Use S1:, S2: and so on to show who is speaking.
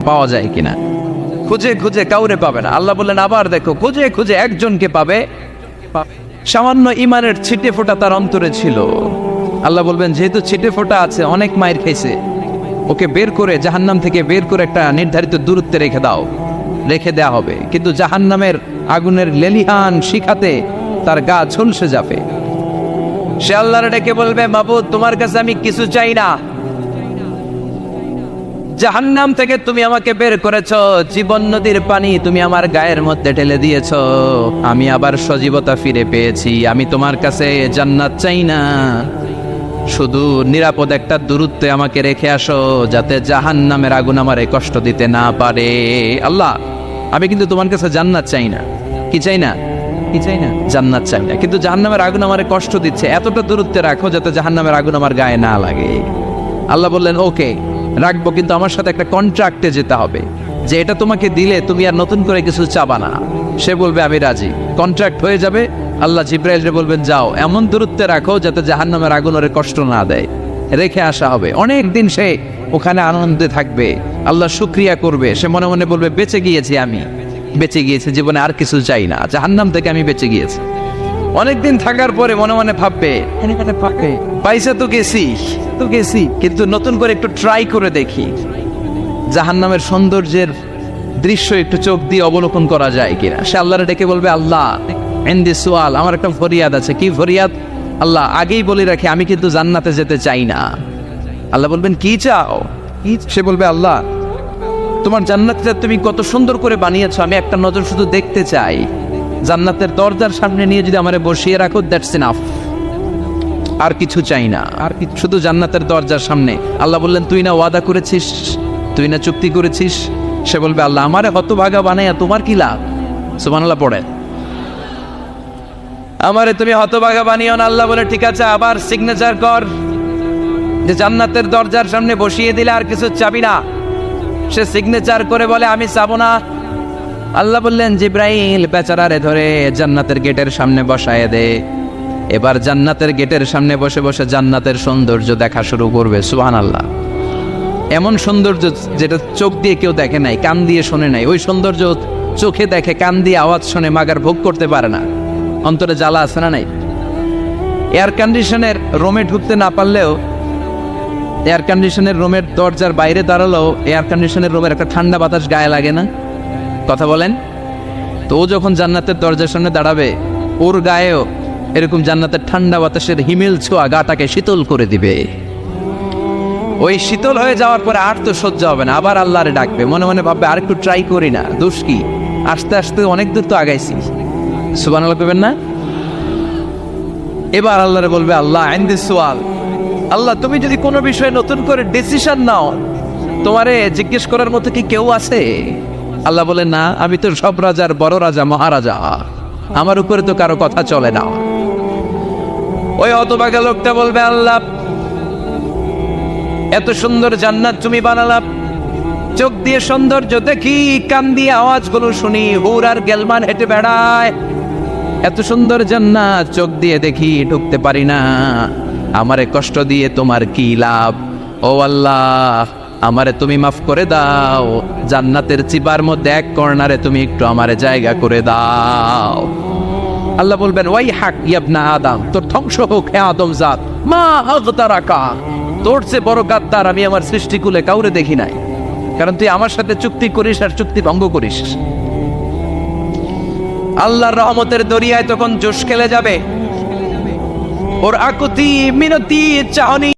S1: পাওয়া যায় কিনা। খুঁজে খুঁজে কাউরে পাবে না। আল্লাহ বললেন আবার দেখো, খুঁজে খুঁজে একজনকে পাবে, সামান্য ইমানের ছিটে ফোঁটা তার অন্তরে ছিল। আল্লাহ বলবেন যেহেতু ছিটে ফোঁটা আছে, অনেক মায়ের খাইছে, ওকে বের করে জাহান্নাম থেকে বের করে একটা নির্ধারিত দূরত্বে রেখে দাও, রেখে দেয়া হবে। কিন্তু জাহান্নামের আগুনের লেলিহান শিখাতে তার গা ঝলসে যাবে। সে আল্লাহর ডেকে বলবে, মাবুদ তোমার কাছে আমি কিছু চাই না, জাহান্নাম থেকে তুমি আমাকে বের করেছ, জীবন নদীর পানি তুমি আমার গায়ের মধ্যে ঢেলে দিয়েছ, আমি আবার সজীবতা ফিরে পেয়েছি। আমি তোমার কাছে জান্নাত চাই না, শুধু নিরাপদ একটা দূরত্বে আমাকে রেখে আসো, যাতে জাহান্নামের আগুন আমারে কষ্ট দিতে না পারে। আল্লাহ আমি কিন্তু তোমার কাছে জান্নাত চাই না। কি চাই না? কি চাই না? জান্নাত চাই না, কিন্তু জাহান্নামের আগুন আমারে কষ্ট দিচ্ছে, এতটা দূরত্বে রাখো যাতে জাহান্নামের আগুন আমার গায়ে না লাগে। আল্লাহ বললেন ওকে রাখবো, কিন্তু আমার সাথে একটা কন্ট্রাক্টে যেতে হবে, যে এটা তোমাকে দিলে তুমি আর নতুন করে কিছু চাবা না। সে বলবে আমি রাজি, কন্ট্রাক্ট হয়ে যাবে। আল্লাহ জিব্রাইলকে বলবেন যাও এমন দূরত্বে রাখো যাতে জাহান্নামের আগুন ওরে কষ্ট না দেয়, রেখে আসা হবে। অনেক দিন সে ওখানে আনন্দে থাকবে, আল্লাহ শুকরিয়া করবে, সে মনে মনে বলবে বেঁচে গিয়েছি, আমি বেঁচে গিয়েছি, জীবনে আর কিছু চাই না, জাহান্নাম থেকে আমি বেঁচে গিয়েছি। অনেকদিন থাকার পরে মনে মনে ভাববে পাইসা তো গেছি, কিন্তু নতুন করে একটু ট্রাই করে দেখি, জাহান্নামের সৌন্দর্যের দৃশ্য একটু চোখ দিয়ে অবলোকন করা যায় কিনা। সে আল্লাহরে ডেকে বলবে আল্লাহ ইনদি সুআল, আমার একটা ফরিয়াদ আছে। কি ফরিয়াদ? আল্লাহ আগেই বলে রাখি আমি কিন্তু জান্নাতে যেতে চাই না। আল্লাহ বলবেন কি চাও? সে বলবে আল্লাহ তোমার জান্নাতটা তুমি কত সুন্দর করে বানিয়েছো, আমি একটা নজর শুধু দেখতে চাই। জান্নাতের দরজার সামনে নিয়ে যদি আমারে বসিয়ে রাখো, দ্যাটস ইনাফ, আর কিছু চাই না, আর শুধু জান্নাতের দরজার সামনে। আল্লাহ বললেন তুই না ওয়াদা করেছিস, তুই না চুক্তি করেছিস। সে বলবে আল্লাহ আমারে হতভাগা বানাইয়া তোমার কি লাভ? সুবহানাল্লাহ পড়ে, আমারে তুমি হতভাগা বানিও না। আল্লাহ বলে ঠিক আছে, আবার সিগনেচার কর যে জান্নাতের দরজার সামনে বসিয়ে দিলে আর কিছু চাবি না। সে সিগনেচার করে বলে আমি চাবো না। আল্লাহ বললেন জিব্রাইল বেচারারে ধরে জান্নাতের গেটের সামনে বসায় দে। এবার জান্নাতের গেটের সামনে বসে বসে জান্নাতের সৌন্দর্য দেখা শুরু করবে। সুবহানাল্লাহ, এমন সৌন্দর্য যেটা চোখ দিয়ে কেউ দেখে নাই, কান দিয়ে শোনে নাই, ওই সৌন্দর্য চোখে দেখে, কান দিয়ে আওয়াজ শোনে, মাগার ভোগ করতে পারে না। অন্তরে জ্বালা আছে না নাই? এয়ার কন্ডিশনের রুমে ঢুকতে না পারলেও, এয়ার কন্ডিশনের রুমের দরজার বাইরে দাঁড়ালেও এয়ার কন্ডিশনের রুমের একটা ঠান্ডা বাতাস গায়ে লাগে না? কথা বলেন তো। ও যখন জান্নাতের দরজার সামনে দাঁড়াবে, ওর গায়েও এরকম জান্নাতের ঠান্ডা বাতাসের হিমেল ছোঁয়া গাটাকে শীতল করে দিবে। ওই শীতল হয়ে যাওয়ার পরে আর তো সহ্য হবে না, আবার আল্লাহরে ডাকবে, মনে মনে ভাববে আর একটু ট্রাই করি না, দোষ কি, আস্তে আস্তে অনেক দূর তো আগাইছি। সুবহানাল্লাহ কইবেন না? এবার আল্লাহরে বলবে আল্লাহ ইনদি সুআল, আল্লাহ তুমি যদি কোনো বিষয়ে নতুন করে ডিসিশন নাও, তোমারে জিজ্ঞেস করার মতো কি কেউ আছে? আল্লাহ বলে না, আমি তো সব রাজার বড় রাজা, মহারাজা, আমার উপরে তো কারো কথা চলে না। ওই হতভাগা লোকটা বলবে আল্লাহ এত সুন্দর জান্নাত তুমি বানালা, চোখ দিয়ে সৌন্দর্য দেখি, কান দিয়ে আওয়াজগুলো শুনি, হুর আর গেলমান হেঁটে বেড়ায়, এত সুন্দর জান্নাত চোখ দিয়ে দেখি, ঢুকতে পারি না, আমারে কষ্ট দিয়ে তোমার কি লাভ? ও আল্লাহ আমারে তুমি মাফ করে দাও, জান্নাতের চিবার মধ্যে এক কর্নারে তুমি একটু আমারে জায়গা করে দাও। আল্লাহ বলবেন ওয়াই হাক ইবনা আদম, তোর ধ্বংস হোক হে আদম জাত, মা আগতারাকা, তোর চেয়ে বড় গাদ্দার আমি আমার সৃষ্টিকুলে কাউরে দেখি নাই, কারণ তুই আমার সাথে চুক্তি করিস আর চুক্তি ভঙ্গ করিস। আল্লাহর রহমতের দরিয়ায় তখন জোশ খেলে যাবে, ওর আকুতি মিনতি চাহনি